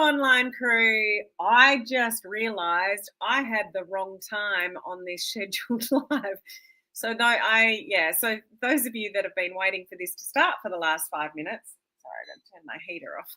online crew. I just realized I had the wrong time on this scheduled live. So so those of you that have been waiting for this to start for the last 5 minutes, sorry, I got to turn my heater off.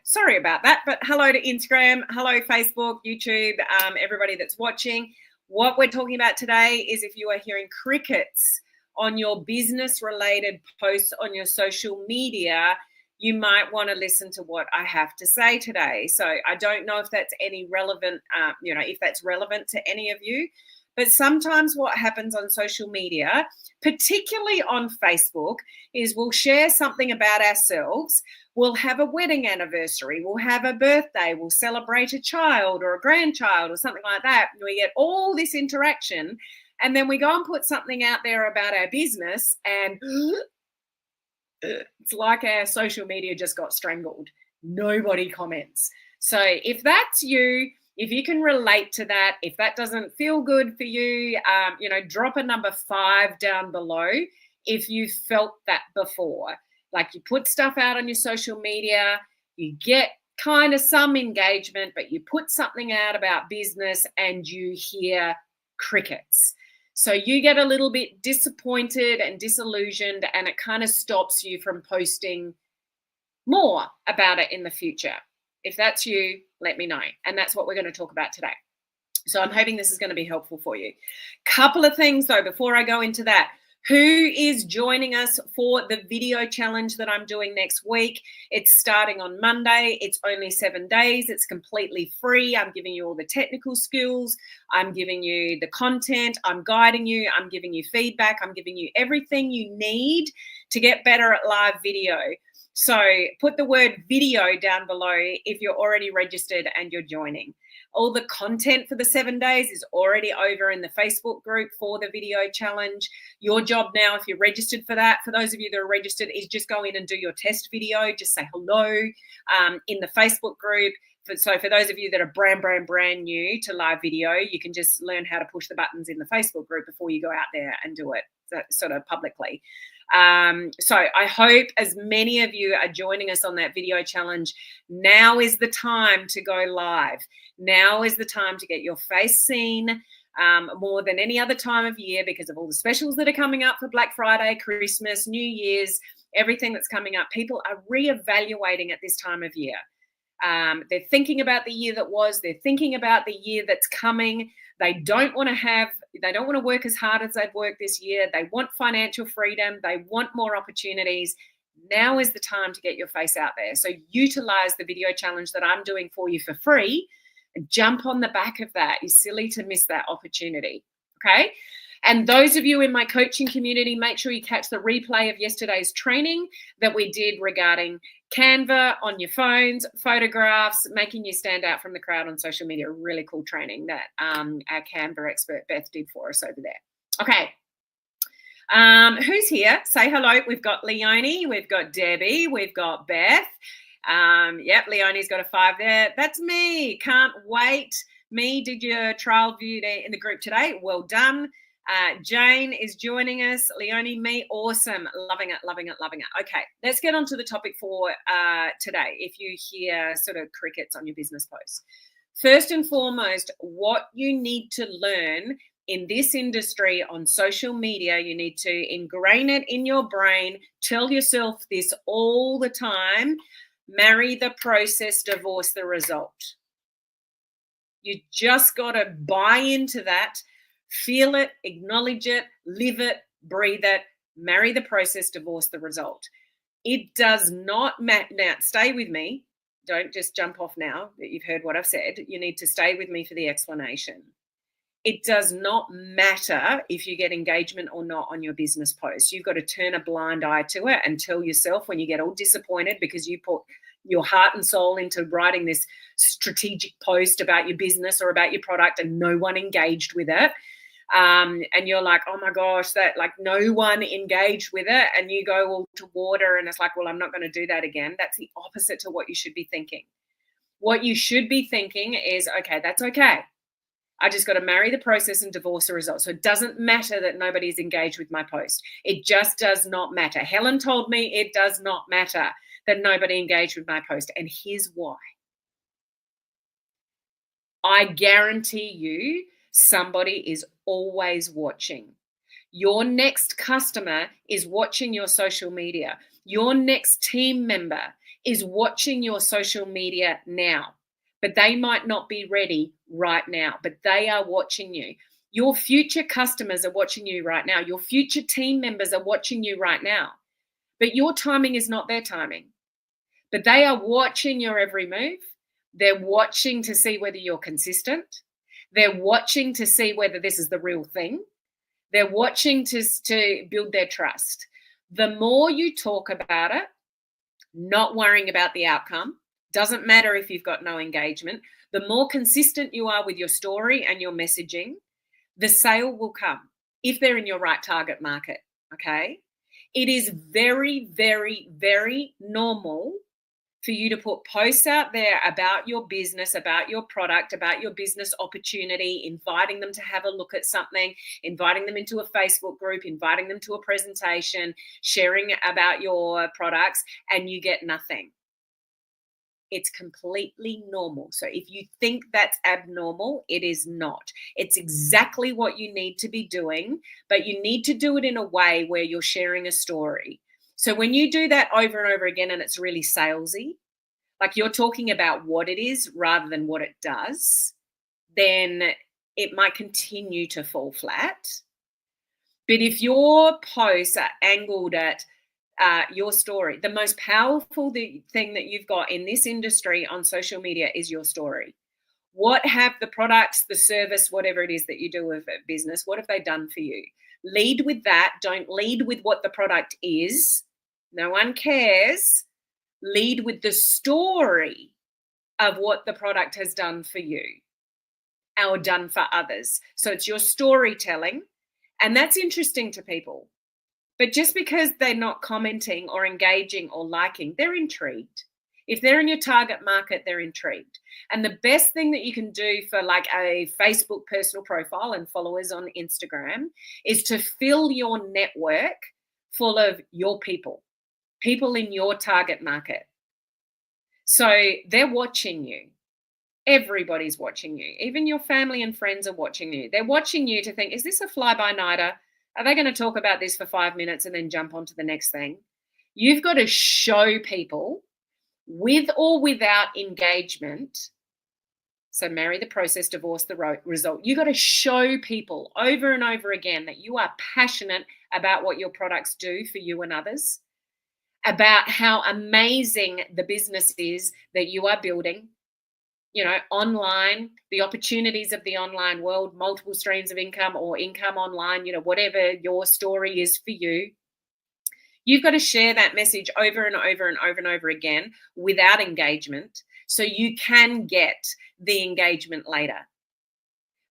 Sorry about that, but hello to Instagram, hello Facebook, YouTube, everybody that's watching. What we're talking about today is if you are hearing crickets on your business related posts on your social media, you might want to listen to what I have to say today. So I don't know if that's any relevant, if that's relevant to any of you, but sometimes what happens on social media, particularly on Facebook, is we'll share something about ourselves. We'll have a wedding anniversary, we'll have a birthday, we'll celebrate a child or a grandchild or something like that. And we get all this interaction, and then we go and put something out there about our business, and it's like our social media just got strangled. Nobody comments. So if that's you, if you can relate to that, if that doesn't feel good for you, drop a number 5 down below if you felt that before. Like you put stuff out on your social media, you get kind of some engagement, but you put something out about business and you hear crickets. So you get a little bit disappointed and disillusioned, and it kind of stops you from posting more about it in the future. If that's you, let me know. And that's what we're going to talk about today. So I'm hoping this is going to be helpful for you. Couple of things though, before I go into that. Who is joining us for the video challenge that I'm doing next week? It's starting on Monday. It's only 7 days. It's completely free. I'm giving you all the technical skills. I'm giving you the content. I'm guiding you. I'm giving you feedback. I'm giving you everything you need to get better at live video. So put the word video down below if you're already registered and you're joining. All the content for the 7 days is already over in the Facebook group for the video challenge. Your job now, if you're registered for that, for those of you that are registered, is just go in and do your test video. Just say hello in the Facebook group. So for those of you that are brand new to live video, you can just learn how to push the buttons in the Facebook group before you go out there and do it sort of publicly. So I hope as many of you are joining us on that video challenge. Now is the time to go live. Now is the time to get your face seen more than any other time of year, because of all the specials that are coming up for Black Friday, Christmas, New Year's, everything that's coming up. People are reevaluating at this time of year. They're thinking about the year that was. They're thinking about the year that's coming. They don't want to work as hard as they've worked this year. They want financial freedom. They want more opportunities. Now is the time to get your face out there. So utilize the video challenge that I'm doing for you for free and jump on the back of that. You're silly to miss that opportunity. Okay. And those of you in my coaching community, make sure you catch the replay of yesterday's training that we did regarding Canva on your phones, photographs, making you stand out from the crowd on social media. Really cool training that our Canva expert Beth did for us over there. Okay. Who's here? Say hello. We've got Leonie, we've got Debbie, we've got Beth. Yep, Leonie's got a 5 there. That's me. Can't wait. Me did your trial view in the group today. Well done. Jane is joining us. Leonie, me, awesome. Loving it. Okay, let's get on to the topic for today. If you hear sort of crickets on your business posts, first and foremost, what you need to learn in this industry on social media, you need to ingrain it in your brain. Tell yourself this all the time. Marry the process, divorce the result. You just got to buy into that. Feel it, acknowledge it, live it, breathe it, marry the process, divorce the result. It does not matter. Now, stay with me. Don't just jump off now that you've heard what I've said. You need to stay with me for the explanation. It does not matter if you get engagement or not on your business post. You've got to turn a blind eye to it and tell yourself when you get all disappointed because you put your heart and soul into writing this strategic post about your business or about your product and no one engaged with it. And you're like, oh my gosh, that like no one engaged with it. And you go all to water and it's like, well, I'm not going to do that again. That's the opposite to what you should be thinking. What you should be thinking is, okay, that's okay. I just got to marry the process and divorce the result. So it doesn't matter that nobody's engaged with my post. It just does not matter. Helen told me it does not matter. that nobody engaged with my post. And here's why. I guarantee you somebody is always watching. Your next customer is watching your social media. Your next team member is watching your social media now, but they might not be ready right now, but they are watching you. Your future customers are watching you right now. Your future team members are watching you right now, but your timing is not their timing. But they are watching your every move. They're watching to see whether you're consistent. They're watching to see whether this is the real thing. They're watching to build their trust. The more you talk about it, not worrying about the outcome, doesn't matter if you've got no engagement, the more consistent you are with your story and your messaging, the sale will come if they're in your right target market, okay? It is very, very, very normal for you to put posts out there about your business, about your product, about your business opportunity, inviting them to have a look at something, inviting them into a Facebook group, inviting them to a presentation, sharing about your products, and you get nothing. It's completely normal. So if you think that's abnormal, it is not. It's exactly what you need to be doing, but you need to do it in a way where you're sharing a story. So when you do that over and over again and it's really salesy, like you're talking about what it is rather than what it does, then it might continue to fall flat. But if your posts are angled at your story, the most powerful thing that you've got in this industry on social media is your story. What have the products, the service, whatever it is that you do with business, what have they done for you? Lead with that. Don't lead with what the product is. No one cares. Lead with the story of what the product has done for you or done for others. So it's your storytelling. And that's interesting to people. But just because they're not commenting or engaging or liking, they're intrigued. If they're in your target market, they're intrigued. And the best thing that you can do for like a Facebook personal profile and followers on Instagram is to fill your network full of your people in your target market. So they're watching you. Everybody's watching you. Even your family and friends are watching you. They're watching you to think, is this a fly-by-nighter? Are they going to talk about this for 5 minutes and then jump on to the next thing? You've got to show people with or without engagement. So marry the process, divorce the result. You've got to show people over and over again that you are passionate about what your products do for you and others, about how amazing the business is that you are building, you know, online, the opportunities of the online world, multiple streams of income or income online, you know, whatever your story is for you. You've got to share that message over and over and over and over again without engagement so you can get the engagement later.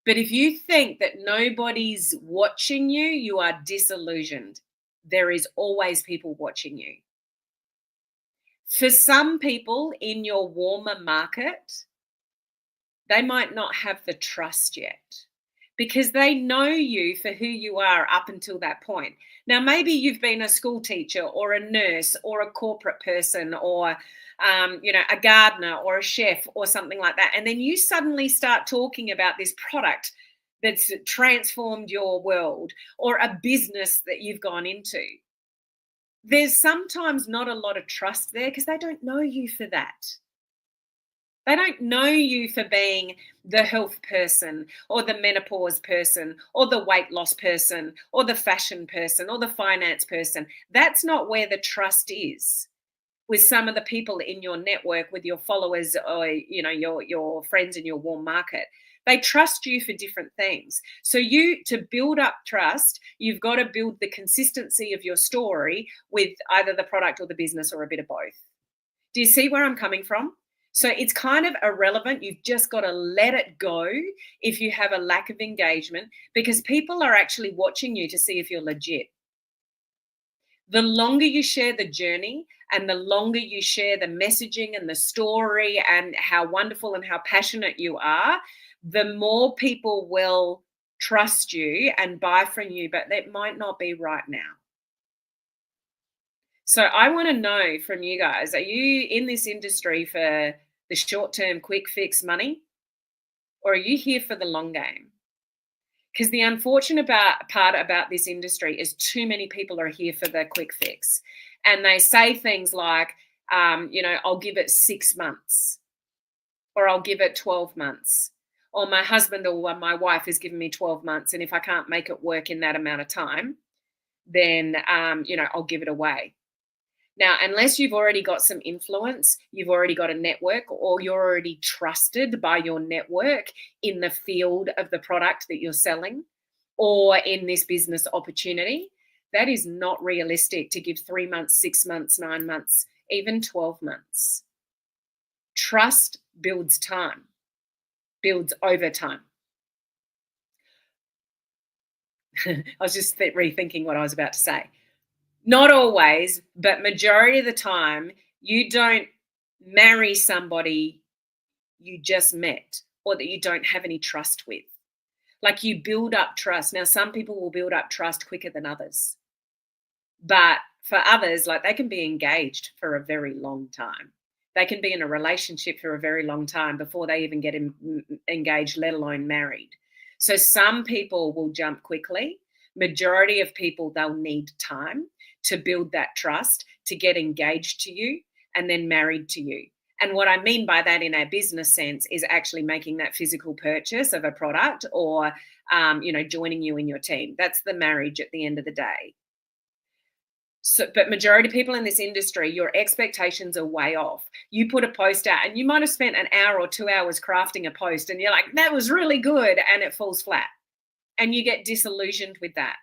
But if you think that nobody's watching you, you are disillusioned. There is always people watching you. For some people in your warmer market, they might not have the trust yet because they know you for who you are up until that point. Now, maybe you've been a school teacher or a nurse or a corporate person or, a gardener or a chef or something like that. And then you suddenly start talking about this product that's transformed your world or a business that you've gone into. There's sometimes not a lot of trust there because they don't know you for that. They don't know you for being the health person or the menopause person or the weight loss person or the fashion person or the finance person. That's not where the trust is with some of the people in your network, with your followers or, your friends in your warm market. They trust you for different things. So to build up trust, you've got to build the consistency of your story with either the product or the business or a bit of both. Do you see where I'm coming from? So it's kind of irrelevant. You've just got to let it go if you have a lack of engagement because people are actually watching you to see if you're legit. The longer you share the journey and the longer you share the messaging and the story and how wonderful and how passionate you are, the more people will trust you and buy from you, but that might not be right now. So I want to know from you guys, are you in this industry for the short-term quick fix money, or are you here for the long game? Because the unfortunate part about this industry is too many people are here for the quick fix. And they say things like, I'll give it 6 months, or I'll give it 12 months, or my husband or my wife has given me 12 months. And if I can't make it work in that amount of time, then, I'll give it away. Now, unless you've already got some influence, you've already got a network, or you're already trusted by your network in the field of the product that you're selling or in this business opportunity, that is not realistic to give 3 months, 6 months, 9 months, even 12 months. Trust builds time, builds over time. I was just rethinking what I was about to say. Not always, but majority of the time, you don't marry somebody you just met or that you don't have any trust with. Like, you build up trust. Now, some people will build up trust quicker than others. But for others, like, they can be engaged for a very long time. They can be in a relationship for a very long time before they even get engaged, let alone married. So some people will jump quickly. Majority of people, they'll need time to build that trust, to get engaged to you and then married to you. And what I mean by that in a business sense is actually making that physical purchase of a product or, joining you in your team. That's the marriage at the end of the day. So, but majority of people in this industry, your expectations are way off. You put a post out and you might have spent an hour or 2 hours crafting a post and you're like, that was really good, and it falls flat. And you get disillusioned with that.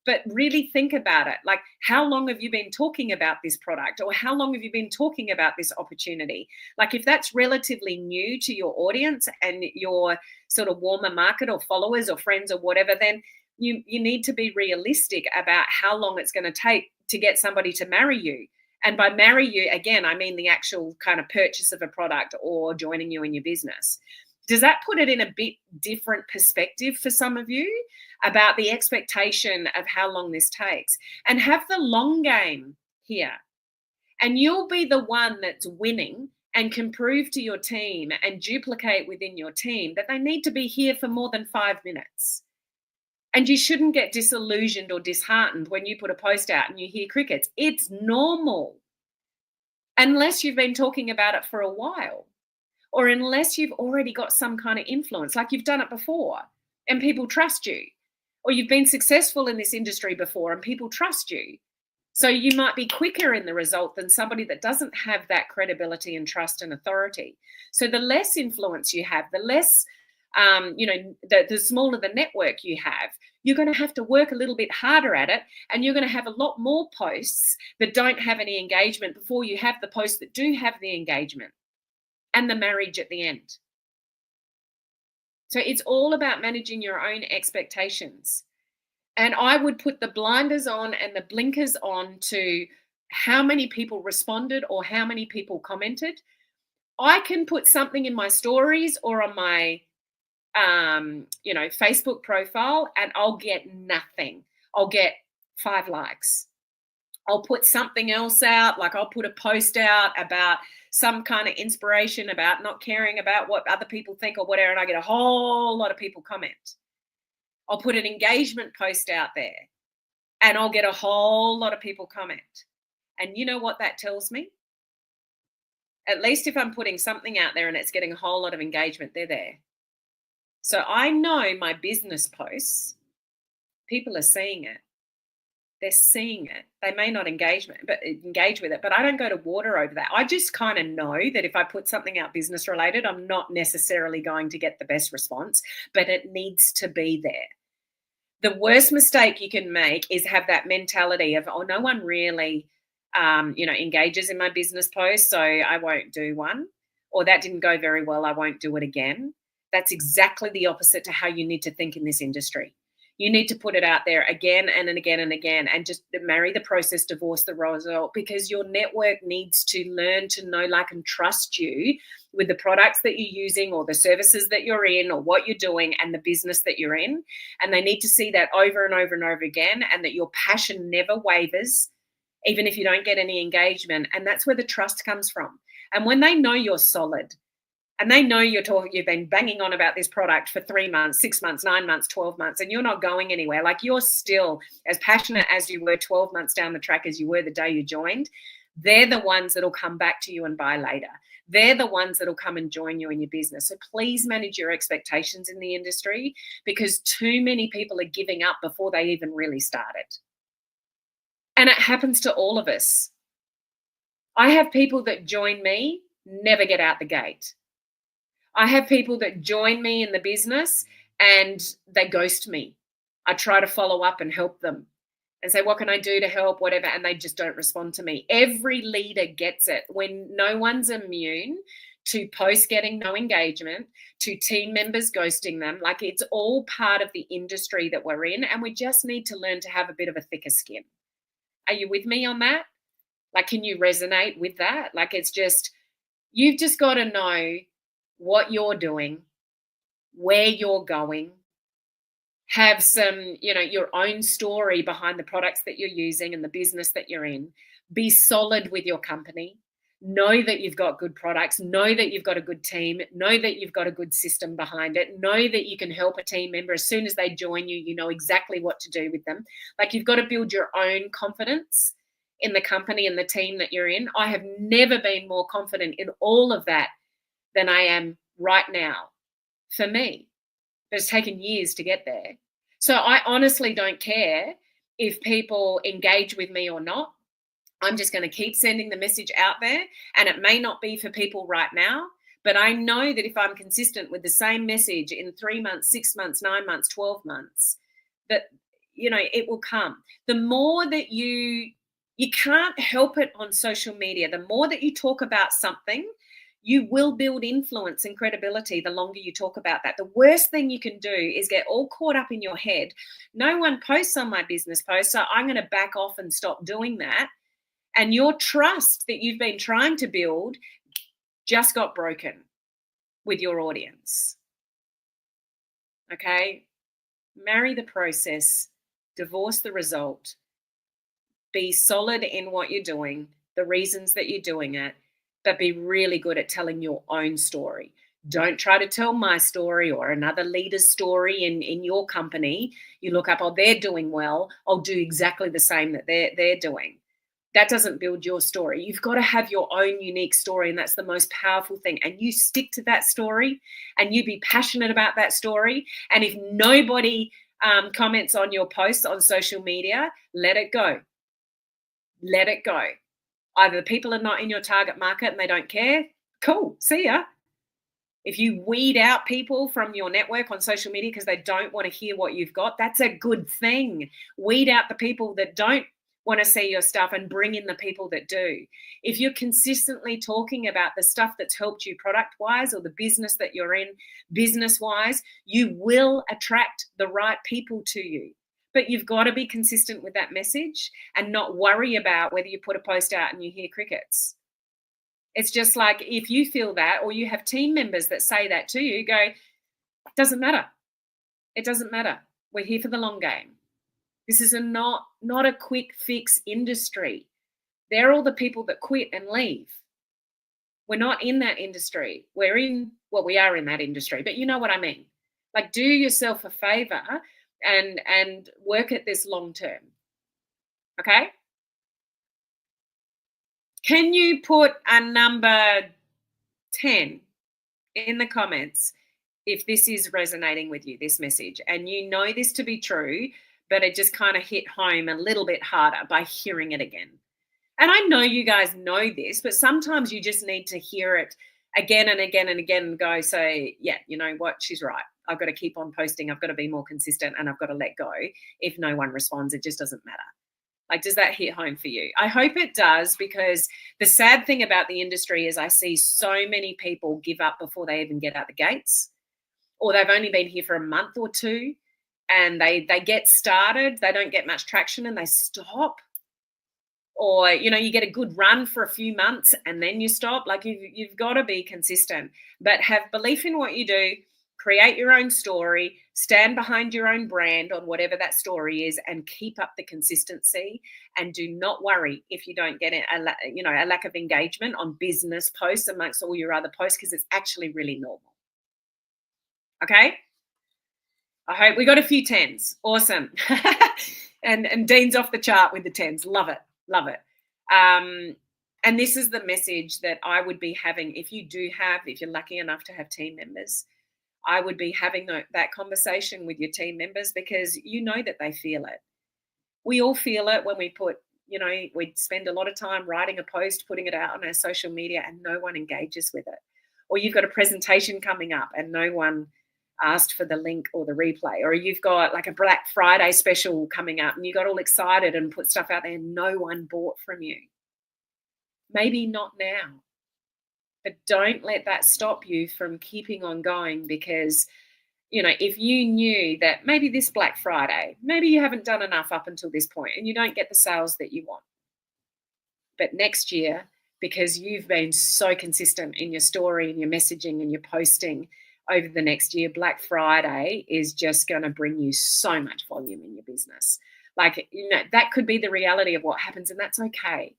But really think about it. Like, how long have you been talking about this product, or how long have you been talking about this opportunity? Like, if that's relatively new to your audience and your sort of warmer market or followers or friends or whatever, then you need to be realistic about how long it's going to take to get somebody to marry you. And by marry you, again, I mean the actual kind of purchase of a product or joining you in your business. Does that put it in a bit different perspective for some of you about the expectation of how long this takes? And have the long game here. And you'll be the one that's winning and can prove to your team and duplicate within your team that they need to be here for more than 5 minutes. And you shouldn't get disillusioned or disheartened when you put a post out and you hear crickets. It's normal. Unless you've been talking about it for a while, or unless you've already got some kind of influence, like you've done it before and people trust you, or you've been successful in this industry before and people trust you. So you might be quicker in the result than somebody that doesn't have that credibility and trust and authority. So the less influence you have, the less, the smaller the network you have, you're going to have to work a little bit harder at it, and you're going to have a lot more posts that don't have any engagement before you have the posts that do have the engagement and the marriage at the end. So it's all about managing your own expectations. And I would put the blinders on and the blinkers on to how many people responded or how many people commented. I can put something in my stories or on my Facebook profile, and I'll get nothing. I'll get 5 likes. I'll put something else out, like I'll put a post out about some kind of inspiration about not caring about what other people think or whatever, and I get a whole lot of people comment. I'll put an engagement post out there and I'll get a whole lot of people comment. And you know what that tells me? At least if I'm putting something out there and it's getting a whole lot of engagement, they're there. So I know my business posts, people are seeing it. They're seeing it. They may not engage with it, but I don't go to water over that. I just kind of know that if I put something out business related, I'm not necessarily going to get the best response, but it needs to be there. The worst mistake you can make is have that mentality of, oh, no one really, engages in my business post, so I won't do one. Or that didn't go very well, I won't do it again. That's exactly the opposite to how you need to think in this industry. You need to put it out there again and again and again, and just marry the process, divorce the result, because your network needs to learn to know, like, and trust you with the products that you're using or the services that you're in or what you're doing and the business that you're in. And they need to see that over and over and over again, and that your passion never wavers even if you don't get any engagement. And that's where the trust comes from. And when they know you're solid, and they know you've been banging on about this product for 3 months, 6 months, 9 months, 12 months, and you're not going anywhere. Like, you're still as passionate as you were 12 months down the track as you were the day you joined. They're the ones that'll come back to you and buy later. They're the ones that'll come and join you in your business. So please manage your expectations in the industry, because too many people are giving up before they even really started. And it happens to all of us. I have people that join me, never get out the gate. I have people that join me in the business and they ghost me. I try to follow up and help them and say, what can I do to help, whatever, and they just don't respond to me. Every leader gets it. When no one's immune to posts getting no engagement, to team members ghosting them, like, it's all part of the industry that we're in, and we just need to learn to have a bit of a thicker skin. Are you with me on that? Like, can you resonate with that? Like, it's just, you've just got to know what you're doing, where you're going, have some, your own story behind the products that you're using and the business that you're in. Be solid with your company. Know that you've got good products. Know that you've got a good team. Know that you've got a good system behind it. Know that you can help a team member. As soon as they join you, you know exactly what to do with them. Like, you've got to build your own confidence in the company and the team that you're in. I have never been more confident in all of that than I am right now, for me. But it's taken years to get there. So I honestly don't care if people engage with me or not. I'm just going to keep sending the message out there. And it may not be for people right now, but I know that if I'm consistent with the same message in 3 months, 6 months, 9 months, 12 months, that, it will come. The more that you can't help it on social media, the more that you talk about something, you will build influence and credibility the longer you talk about that. The worst thing you can do is get all caught up in your head. No one posts on my business post, so I'm going to back off and stop doing that. And your trust that you've been trying to build just got broken with your audience. Okay? Marry the process, divorce the result, be solid in what you're doing, the reasons that you're doing it, but be really good at telling your own story. Don't try to tell my story or another leader's story in your company. You look up, oh, they're doing well, I'll do exactly the same that they're doing. That doesn't build your story. You've got to have your own unique story, and that's the most powerful thing. And you stick to that story, and you be passionate about that story. And if nobody comments on your posts on social media, let it go. Let it go. Either the people are not in your target market and they don't care, cool, see ya. If you weed out people from your network on social media because they don't want to hear what you've got, that's a good thing. Weed out the people that don't want to see your stuff and bring in the people that do. If you're consistently talking about the stuff that's helped you product-wise or the business that you're in business-wise, you will attract the right people to you. But you've got to be consistent with that message and not worry about whether you put a post out and you hear crickets. It's just like, if you feel that, or you have team members that say that to you, go, it doesn't matter. It doesn't matter. We're here for the long game. This is not a quick fix industry. They're all the people that quit and leave. We're not in that industry. We are in that industry, but you know what I mean. Like, do yourself a favor and work at this long term. Okay? Can you put a number 10 in the comments if this is resonating with you, this message, and you know this to be true, but it just kind of hit home a little bit harder by hearing it again? And I know you guys know this, but sometimes you just need to hear it again and again and again and go, say, yeah, you know what, she's right. I've got to keep on posting. I've got to be more consistent, and I've got to let go. If no one responds, it just doesn't matter. Like, does that hit home for you? I hope it does, because the sad thing about the industry is I see so many people give up before they even get out the gates, or they've only been here for a month or two and they get started, they don't get much traction and they stop. Or, you get a good run for a few months and then you stop. Like, you've got to be consistent, but have belief in what you do. Create your own story, Stand behind your own brand on whatever that story is and keep up the consistency, and do not worry if you don't get a lack of engagement on business posts amongst all your other posts, because it's actually really normal. Okay? I hope we got a few 10s. Awesome. and Dean's off the chart with the 10s. Love it. Love it. And this is the message that I would be having if you're lucky enough to have team members. I would be having that conversation with your team members, because you know that they feel it. We all feel it when we we spend a lot of time writing a post, putting it out on our social media, and no one engages with it. Or you've got a presentation coming up and no one asked for the link or the replay. Or you've got like a Black Friday special coming up and you got all excited and put stuff out there and no one bought from you. Maybe not now. But don't let that stop you from keeping on going, because, if you knew that maybe this Black Friday, maybe you haven't done enough up until this point and you don't get the sales that you want. But next year, because you've been so consistent in your story and your messaging and your posting over the next year, Black Friday is just going to bring you so much volume in your business. Like, that could be the reality of what happens, and that's okay.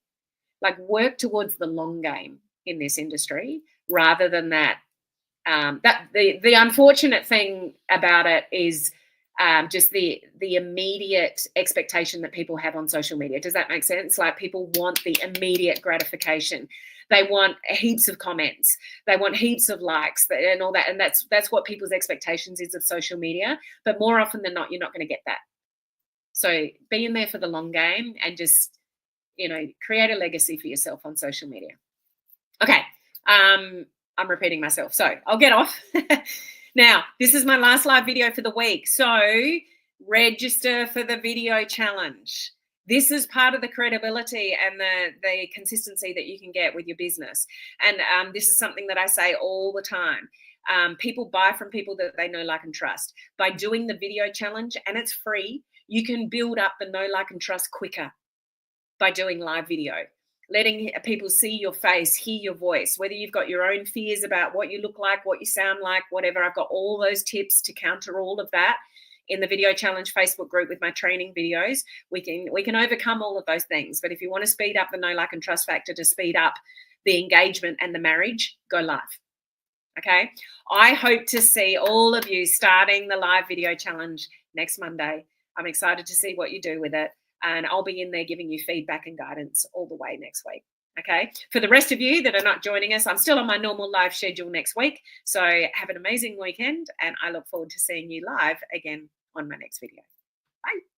Like, work towards the long game in this industry rather than that. The unfortunate thing about it is just the immediate expectation that people have on social media. Does that make sense? Like, people want the immediate gratification. They want heaps of comments. They want heaps of likes and all that. And that's what people's expectations is of social media. But more often than not, you're not going to get that. So be in there for the long game and just, create a legacy for yourself on social media. Okay. I'm repeating myself, so I'll get off. Now, this is my last live video for the week. So register for the video challenge. This is part of the credibility and the consistency that you can get with your business. And this is something that I say all the time. People buy from people that they know, like, and trust. By doing the video challenge, and it's free, you can build up the know, like, and trust quicker by doing live video. Letting people see your face, hear your voice, whether you've got your own fears about what you look like, what you sound like, whatever. I've got all those tips to counter all of that in the Video Challenge Facebook group with my training videos. We can overcome all of those things. But if you want to speed up the know, like, and trust factor to speed up the engagement and the marriage, go live. Okay? I hope to see all of you starting the live video challenge next Monday. I'm excited to see what you do with it. And I'll be in there giving you feedback and guidance all the way next week. Okay. For the rest of you that are not joining us, I'm still on my normal live schedule next week. So have an amazing weekend, and I look forward to seeing you live again on my next video. Bye.